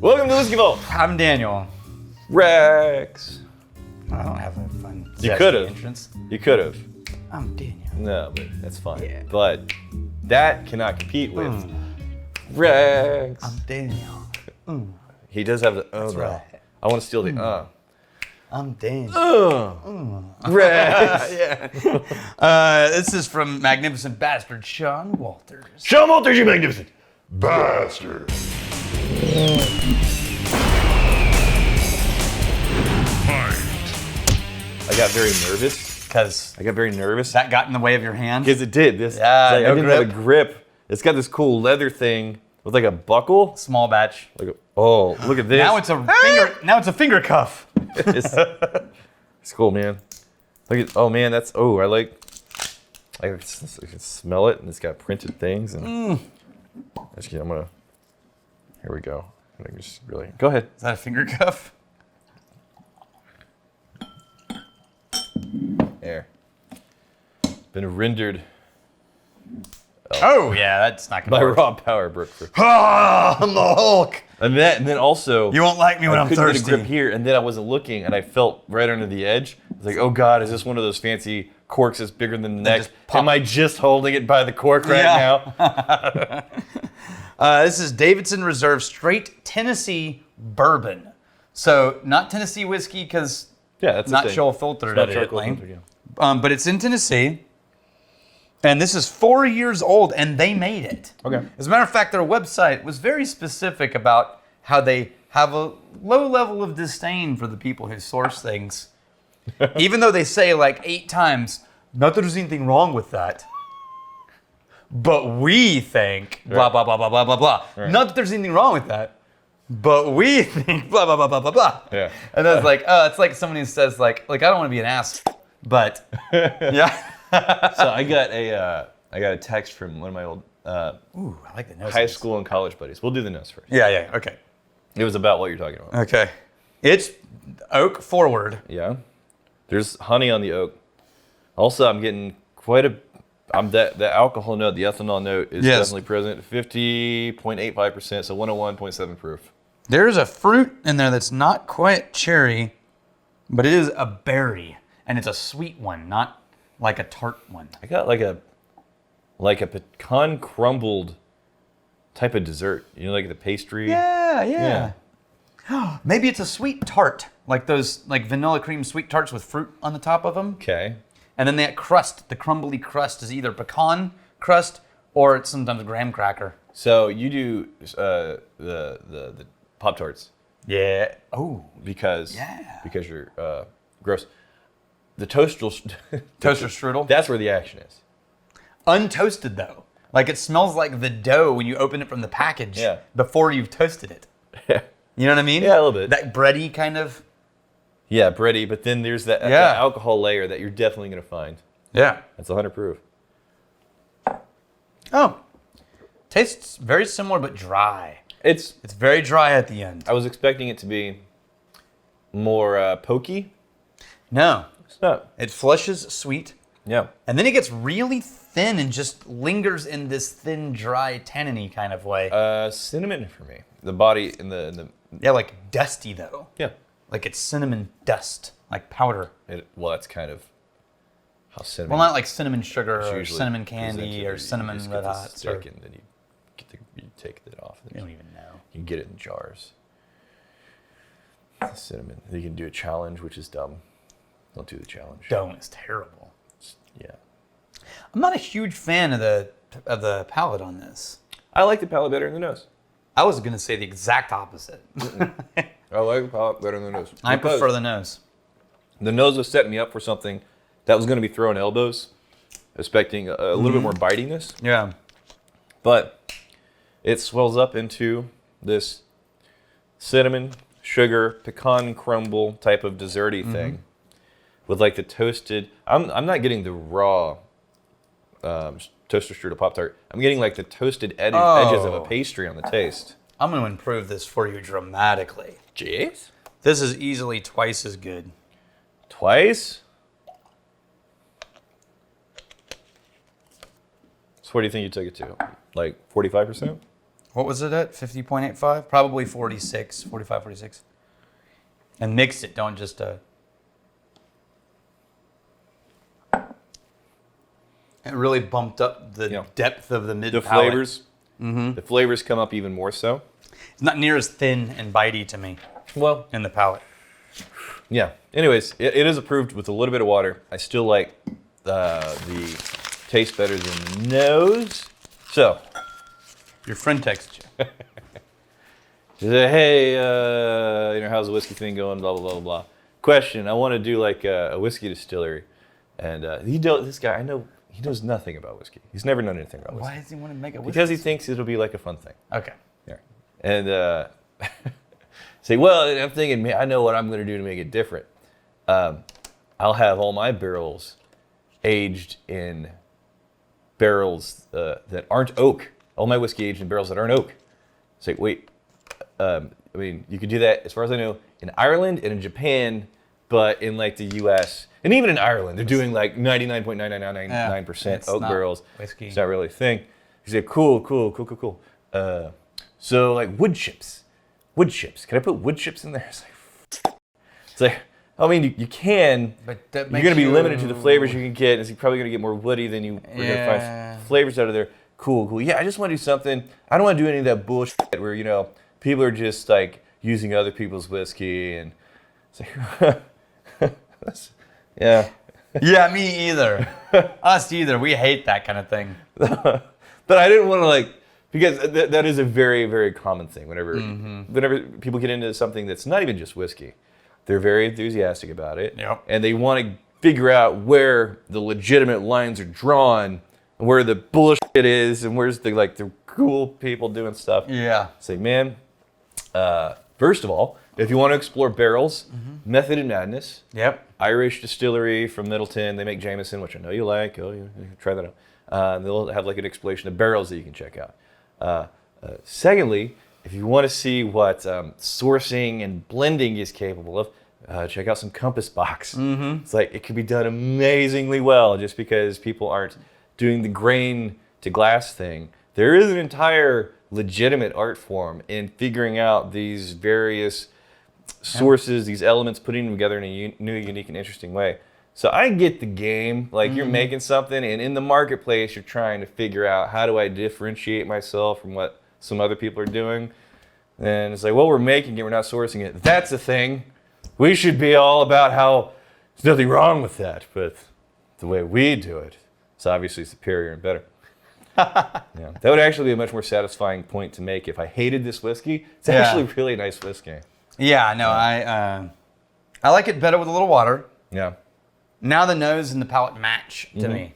Welcome to Whiskey Vault. I'm Daniel. Rex. I don't have any fun. You could have. Entrance. You could have. I'm Daniel. No, but that's fine. Yeah. But that cannot compete with Rex. I'm Daniel. He does have the That's though. right. I want to steal the I'm Daniel. Rex. Yeah. This is from Magnificent Bastard Shawn Walters. Shawn Walters, you magnificent bastard. I got very nervous. Because that got in the way of your hand? Because it did. This, Yeah, like, no I didn't have a grip. It's got this cool leather thing with like a buckle. Small batch. Like oh, look at this. Now it's a finger cuff. It's cool, man. Look at, oh man, that's, oh, I can smell it, and it's got printed things. And actually, here we go. I think just really, go ahead. Is that a finger cuff? There. Been rendered Oh, yeah, that's not by gonna work. raw power, Brookford. Ah, I'm the Hulk. And then also, You won't like me when I I'm couldn't thirsty. get a grip here, and then I wasn't looking, and I felt right under the edge. I was like, oh God, is this one of those fancy corks that's bigger than the next? just pop. Am I just holding it by the cork right Yeah. now? This is Davidson Reserve Straight Tennessee Bourbon. So, not Tennessee whiskey, because Yeah, that's not the thing. Shoal filtered, Not evidently. charcoal filtered, yeah. But it's in Tennessee. And this is 4 years old, and they made it. Okay. As a matter of fact, their website was very specific about how they have a low level of disdain for the people who source things. Even though they say like 8 times, not that there's anything wrong with that. But we think blah, blah, blah, blah, blah, blah, blah. Right. Not that there's anything wrong with that. But we think blah, blah, blah, blah, blah, blah. Yeah. And then it's like, it's like someone who says like I don't want to be an ass, but yeah. So I got a text from one of my old Ooh, I like the nose. high school and college buddies. We'll do the notes first. Yeah, okay. It was about what you're talking about. Okay. It's oak forward. Yeah. There's honey on the oak. Also, I'm getting the alcohol note, the ethanol note is Yes. definitely present. 50.85%, so 101.7 proof. There's a fruit in there that's not quite cherry, but it is a berry, and it's a sweet one, not like a tart one. I got like a pecan crumbled type of dessert. You know, like the pastry. Yeah. Maybe it's a sweet tart, like those like vanilla cream sweet tarts with fruit on the top of them. Okay. And then that crust, the crumbly crust, is either pecan crust or it's sometimes graham cracker. So you do the Pop-Tarts Yeah. Oh. because Yeah. you're gross. The toaster strudel. That's where the action is. Untoasted though. Like it smells like the dough when you open it from the package before you've toasted it. Yeah. You know what I mean? Yeah, a little bit. That bready kind of. Yeah, bready, but then there's that alcohol layer that you're definitely going to find. Yeah. That's 100 proof. Oh. Tastes very similar but dry. It's It's very dry at the end. I was expecting it to be more pokey. No. It's not. It flushes sweet. Yeah. And then it gets really thin and just lingers in this thin, dry, tanniny kind of way. Cinnamon for me. The body in the Yeah, like dusty though. yeah. Like it's cinnamon dust, like powder. Well, that's kind of how cinnamon. Well, not like cinnamon sugar is or usually cinnamon presented. candy or You cinnamon just red get the hots. stick and then you take it off. You don't even know. You can get it in jars. Cinnamon. You can do a challenge, which is dumb. Don't do the challenge. Don't. It's terrible. Yeah. I'm not a huge fan of the palate on this. I like the palate better than the nose. I was gonna say the exact opposite. I like the palate better than the nose. I prefer the nose. The nose was setting me up for something that was going to be throwing elbows, expecting a little bit more bitiness. Yeah. But it swells up into this cinnamon, sugar, pecan crumble type of desserty thing with like the toasted. I'm not getting the raw toaster strudel Pop-Tart. I'm getting like the toasted edges of a pastry on the taste. I'm going to improve this for you dramatically. Jeez. This is easily twice as good. Twice? So what do you think you took it to? Like 45%? What was it at? 50.85? Probably 46, 45, 46. And mix it. Don't just... It really bumped up the depth of the mid The palate. flavors. Mm-hmm. The flavors come up even more so. It's not near as thin and bitey to me. Well, in the palate. Yeah. Anyways, it is approved with a little bit of water. I still like the taste better than the nose. So, your friend texted you. She said, hey, how's the whiskey thing going? Blah, blah, blah, blah. Question, I want to do like a whiskey distillery. And this guy, I know, he knows nothing about whiskey. He's never known anything about whiskey. Why does he want to make a whiskey? Because he thinks it'll be like a fun thing. Okay. Yeah. And say, well, I'm thinking, man, I know what I'm going to do to make it different. I'll have all my barrels aged in barrels that aren't oak. All my whiskey aged in barrels that aren't oak. Say, wait, you could do that, as far as I know, in Ireland and in Japan, but in like the U.S. and even in Ireland, they're doing like 99.9999% oak barrels. Whiskey. It's not really a thing. He said, cool. So like wood chips. Can I put wood chips in there? It's like I mean, you can, but you're going to be limited to the flavors you can get. And you're probably going to get more woody than you were going to find flavors out of there. Cool. Yeah, I just want to do something. I don't want to do any of that bullshit where, people are just like using other people's whiskey. And it's like, yeah. Yeah, me either. Us either. We hate that kind of thing. But I didn't want to because that is a very, very common thing. Whenever people get into something that's not even just whiskey, they're very enthusiastic about it. Yep. And they want to figure out where the legitimate lines are drawn, and where the bullshit is, and where's the cool people doing stuff. Yeah. Say, man, first of all, if you want to explore barrels, Method in Madness. Yep. Irish distillery from Middleton. They make Jameson, which I know you like. Oh, you try that out. They'll have an exploration of barrels that you can check out. Secondly, if you want to see what sourcing and blending is capable of, check out some Compass Box. It's it can be done amazingly well just because people aren't doing the grain to glass thing. There is an entire legitimate art form in figuring out these various sources, these elements, putting them together in a new, unique, and interesting way. So I get the game. You're making something, and in the marketplace, you're trying to figure out how do I differentiate myself from what some other people are doing. And it's we're making it, we're not sourcing it. That's the thing. We should be all about how there's nothing wrong with that, but the way we do it is obviously superior and better. Yeah, that would actually be a much more satisfying point to make if I hated this whiskey. It's actually really nice whiskey. Yeah, no, I like it better with a little water. Yeah. Now the nose and the palate match to me.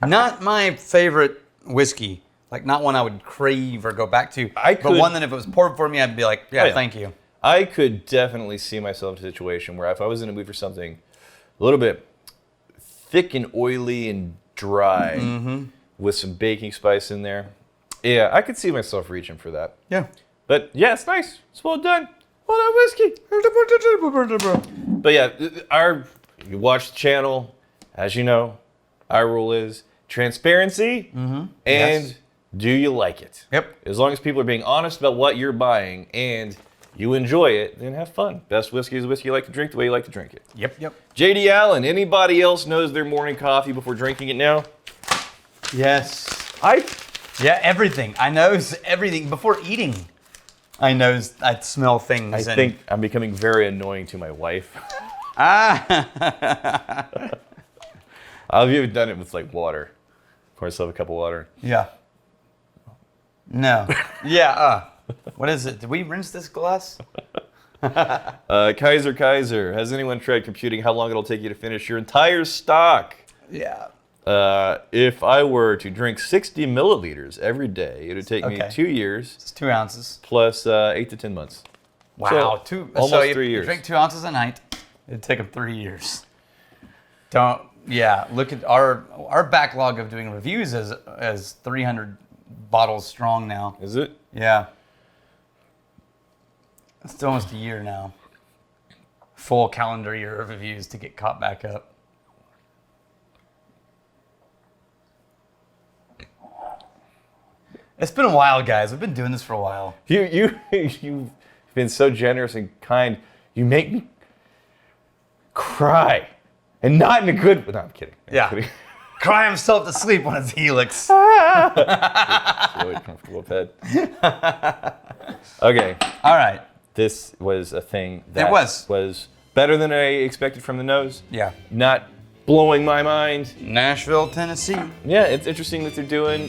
Not my favorite whiskey. Not one I would crave or go back to. But one that if it was poured for me, I'd be like, yeah, thank you. I could definitely see myself in a situation where if I was in a mood for something a little bit thick and oily and dry with some baking spice in there, yeah, I could see myself reaching for that. Yeah. But yeah, it's nice. It's well done. Well done whiskey. But yeah, you watch the channel, as you know, our rule is transparency and do you like it? Yep. As long as people are being honest about what you're buying and you enjoy it, then have fun. Best whiskey is whiskey you like to drink the way you like to drink it. Yep. JD Allen, anybody else knows their morning coffee before drinking it now? Yes. Yeah, everything. I knows everything before eating. I smell things. I think I'm becoming very annoying to my wife. I've even done it with water. Pour myself a cup of water. Yeah. No. Yeah. What is it? Did we rinse this glass? Kaiser, has anyone tried computing how long it'll take you to finish your entire stock? Yeah. If I were to drink 60 milliliters every day, it would take me 2 years. It's 2 ounces. Plus 8 to 10 months. Wow. So, almost 3 years. You drink 2 ounces a night, it'd take them 3 years. Look at our backlog of doing reviews as 300 bottles strong now. Is it? Yeah. It's almost a year now. Full calendar year of reviews to get caught back up. It's been a while, guys. We've been doing this for a while. You've been so generous and kind. You make me cry, and not in a good. No, I'm kidding. I'm kidding. Cry himself to sleep on his helix. It's really comfortable bed. Okay. All right. This was a thing that was better than I expected from the nose. Yeah. Not blowing my mind. Nashville, Tennessee. Yeah, it's interesting that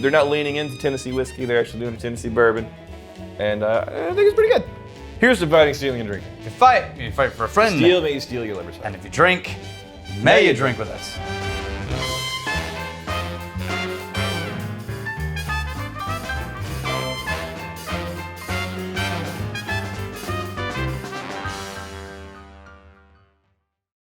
they're not leaning into Tennessee whiskey. They're actually doing a Tennessee bourbon. And I think it's pretty good. Here's to fighting, stealing, and drinking. You fight for a friend. Steal, may you steal your liver's heart. And if you drink, may you drink with us.